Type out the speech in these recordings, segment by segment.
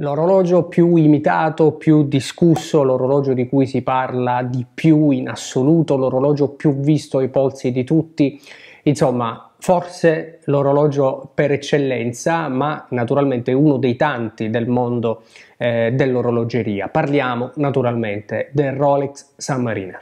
L'orologio più imitato, più discusso, l'orologio di cui si parla di più in assoluto, l'orologio più visto ai polsi di tutti, insomma, forse l'orologio per eccellenza, ma naturalmente uno dei tanti del mondo dell'orologeria. Parliamo naturalmente del Rolex Submariner.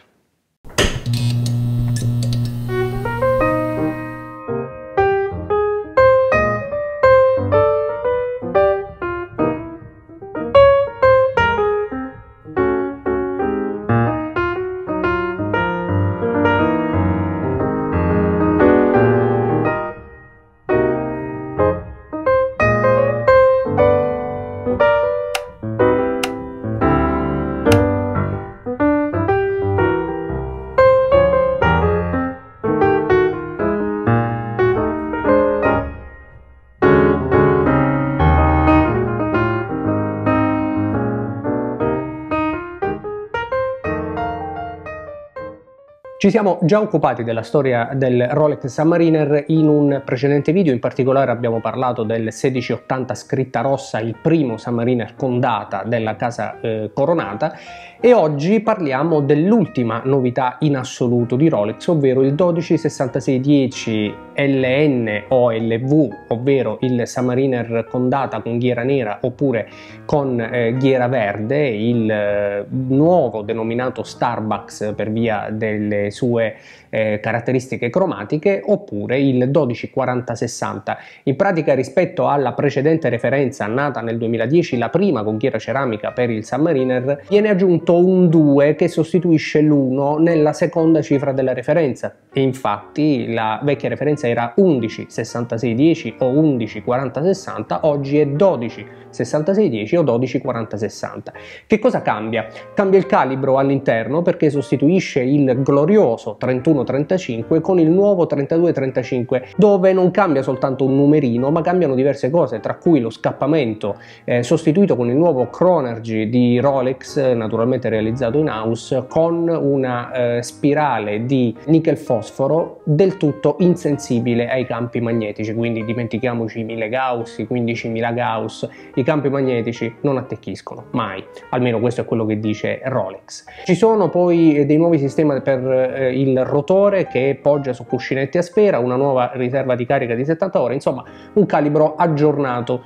Ci siamo già occupati della storia del Rolex Submariner in un precedente video, in particolare abbiamo parlato del 1680 scritta rossa, il primo Submariner con data della casa Coronata, e oggi parliamo dell'ultima novità in assoluto di Rolex, ovvero il 126610 LN o LV, ovvero il Submariner con data con ghiera nera oppure con ghiera verde, il nuovo denominato Starbucks per via delle sue caratteristiche cromatiche, oppure il 124060. In pratica, rispetto alla precedente referenza nata nel 2010, la prima con ghiera ceramica per il Submariner, viene aggiunto un 2 che sostituisce l'1 nella seconda cifra della referenza, e infatti la vecchia referenza era 116610 o 114060, oggi è 126610 o 124060. Che cosa cambia? Cambia il calibro all'interno, perché sostituisce il glorioso 3135 con il nuovo 3235, dove non cambia soltanto un numerino ma cambiano diverse cose, tra cui lo scappamento sostituito con il nuovo Chronergy di Rolex, naturalmente realizzato in house, con una spirale di nickel fosforo del tutto insensibile ai campi magnetici, quindi dimentichiamoci i 1000 Gauss, i 15.000 Gauss. I campi magnetici non attecchiscono mai, almeno questo è quello che dice Rolex. Ci sono poi dei nuovi sistemi per il rotore che poggia su cuscinetti a sfera, una nuova riserva di carica di 70 ore, insomma un calibro aggiornato,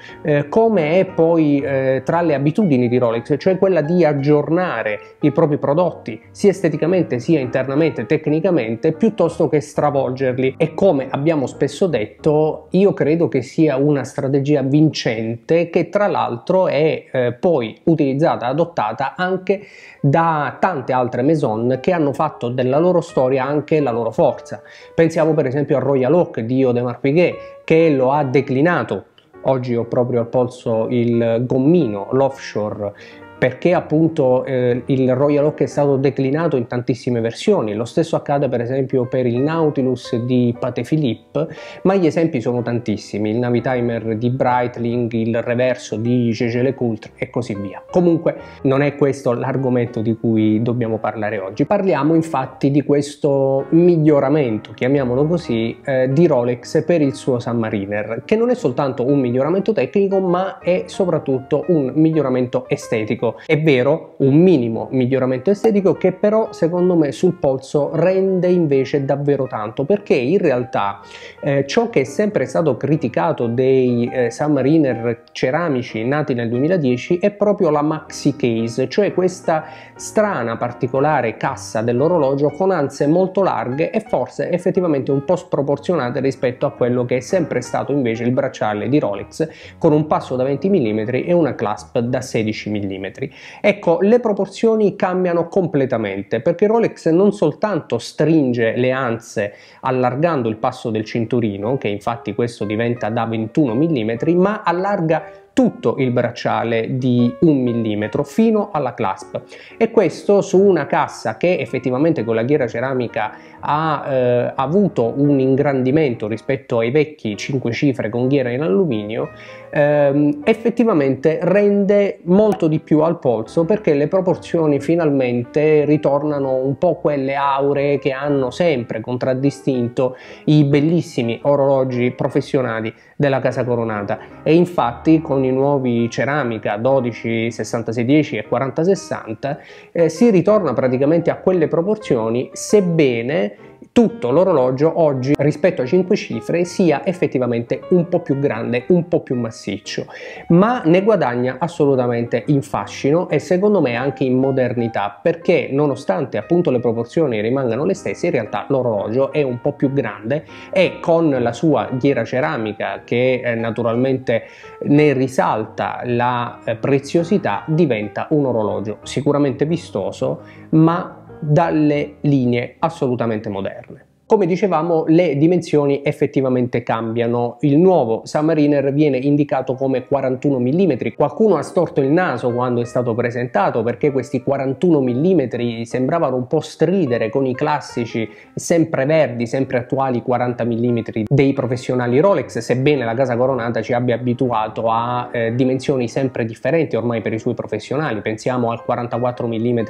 come è poi tra le abitudini di Rolex, cioè quella di aggiornare i propri prodotti sia esteticamente sia internamente, tecnicamente, piuttosto che stravolgerli. E come abbiamo spesso detto, io credo che sia una strategia vincente, che tra l'altro è poi utilizzata, adottata anche da tante altre maison che hanno fatto della loro storia anche la loro forza. Pensiamo per esempio al Royal Oak di Audemars Piguet, che lo ha declinato. Oggi ho proprio al polso il gommino, l'offshore, perché appunto il Royal Oak è stato declinato in tantissime versioni. Lo stesso accade per esempio per il Nautilus di Patek Philippe, ma gli esempi sono tantissimi: il Navitimer di Breitling, il reverso di Jaeger-LeCoultre e così via. Comunque non è questo l'argomento di cui dobbiamo parlare oggi. Parliamo infatti di questo miglioramento, chiamiamolo così, di Rolex per il suo Submariner, che non è soltanto un miglioramento tecnico ma è soprattutto un miglioramento estetico. È vero, un minimo miglioramento estetico che però secondo me sul polso rende invece davvero tanto, perché in realtà ciò che è sempre stato criticato dei Submariner ceramici nati nel 2010 è proprio la maxi case, cioè questa strana particolare cassa dell'orologio con anse molto larghe e forse effettivamente un po' sproporzionate rispetto a quello che è sempre stato invece il bracciale di Rolex, con un passo da 20 mm e una clasp da 16 mm. Ecco, le proporzioni cambiano completamente, perché Rolex non soltanto stringe le anse allargando il passo del cinturino, che infatti questo diventa da 21 mm, ma allarga tutto il bracciale di 1 mm fino alla clasp, e questo su una cassa che effettivamente con la ghiera ceramica ha avuto un ingrandimento rispetto ai vecchi 5 cifre con ghiera in alluminio. Effettivamente rende molto di più al polso, perché le proporzioni finalmente ritornano un po' quelle auree che hanno sempre contraddistinto i bellissimi orologi professionali della casa coronata, e infatti con i nuovi ceramica 12-66-10 e 40-60 si ritorna praticamente a quelle proporzioni, sebbene tutto l'orologio oggi rispetto a 5 cifre sia effettivamente un po' più grande, un po' più massiccio, ma ne guadagna assolutamente in fascino e secondo me anche in modernità, perché nonostante appunto le proporzioni rimangano le stesse, in realtà l'orologio è un po' più grande e con la sua ghiera ceramica che naturalmente ne risalta la preziosità diventa un orologio sicuramente vistoso, ma dalle linee assolutamente moderne. Come dicevamo, le dimensioni effettivamente cambiano. Il nuovo Submariner viene indicato come 41 mm. Qualcuno ha storto il naso quando è stato presentato, perché questi 41 mm sembravano un po' stridere con i classici sempre verdi, sempre attuali 40 mm dei professionali Rolex, sebbene la casa coronata ci abbia abituato a dimensioni sempre differenti ormai per i suoi professionali. Pensiamo al 44 mm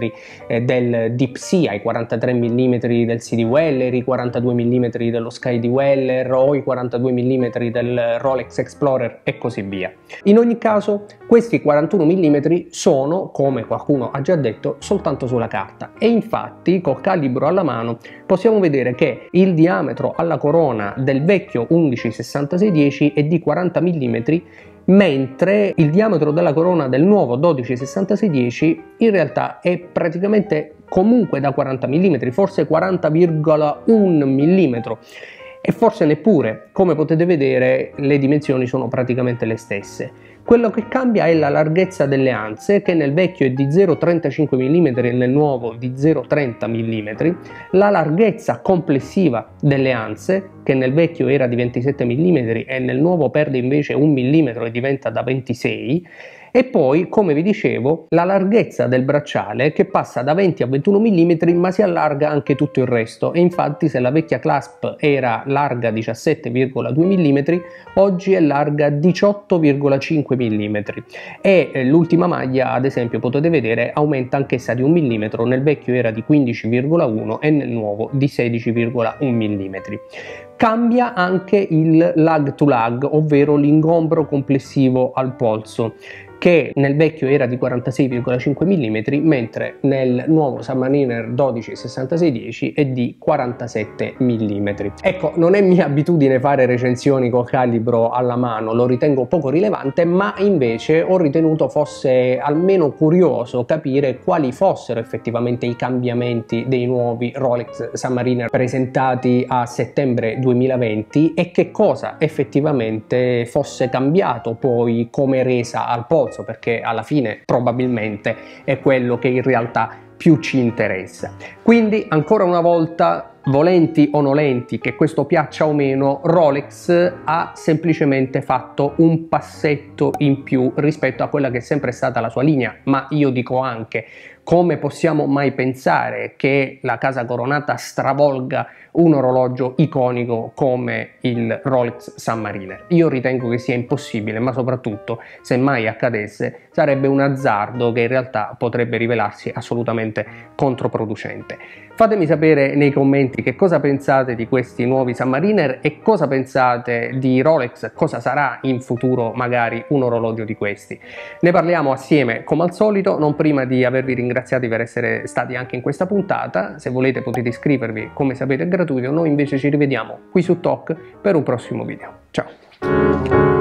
del Deep Sea, ai 43 mm del CD Weller, i 42 mm dello Sky di Weller o i 42 mm del Rolex Explorer e così via. In ogni caso, questi 41 mm sono, come qualcuno ha già detto, soltanto sulla carta, e infatti col calibro alla mano possiamo vedere che il diametro alla corona del vecchio 11-66-10 è di 40 mm, mentre il diametro della corona del nuovo 12-66-10 in realtà è praticamente comunque da 40 mm, forse 40,1 mm, e forse neppure. Come potete vedere, le dimensioni sono praticamente le stesse. Quello che cambia è la larghezza delle anse, che nel vecchio è di 0,35 mm e nel nuovo di 0,30 mm, la larghezza complessiva delle anse, che nel vecchio era di 27 mm e nel nuovo perde invece 1 mm e diventa da 26, e poi, come vi dicevo, la larghezza del bracciale, che passa da 20 a 21 mm ma si allarga anche tutto il resto, e infatti se la vecchia clasp era larga 17,2 mm, oggi è larga 18,5 mm, e l'ultima maglia, ad esempio, potete vedere, aumenta anch'essa di 1 mm, nel vecchio era di 15,1 e nel nuovo di 16,1 mm. Cambia anche il lag to lag, ovvero l'ingombro complessivo al polso, che nel vecchio era di 46,5 mm, mentre nel nuovo Submariner 12-66-10 è di 47 mm. Ecco, non è mia abitudine fare recensioni col calibro alla mano, lo ritengo poco rilevante, ma invece ho ritenuto fosse almeno curioso capire quali fossero effettivamente i cambiamenti dei nuovi Rolex Submariner presentati a settembre 2020 e che cosa effettivamente fosse cambiato poi come resa al polso, perché alla fine probabilmente è quello che in realtà più ci interessa. Quindi ancora una volta, volenti o nolenti, che questo piaccia o meno, Rolex ha semplicemente fatto un passetto in più rispetto a quella che è sempre stata la sua linea, ma io dico anche, come possiamo mai pensare che la casa coronata stravolga un orologio iconico come il Rolex Submariner? Io ritengo che sia impossibile, ma soprattutto, se mai accadesse, sarebbe un azzardo che in realtà potrebbe rivelarsi assolutamente controproducente. Fatemi sapere nei commenti che cosa pensate di questi nuovi Submariner e cosa pensate di Rolex, cosa sarà in futuro magari un orologio di questi. Ne parliamo assieme come al solito, non prima di avervi ringraziati per essere stati anche in questa puntata. Se volete potete iscrivervi, come sapete è gratuito, noi invece ci rivediamo qui su Tok per un prossimo video. Ciao!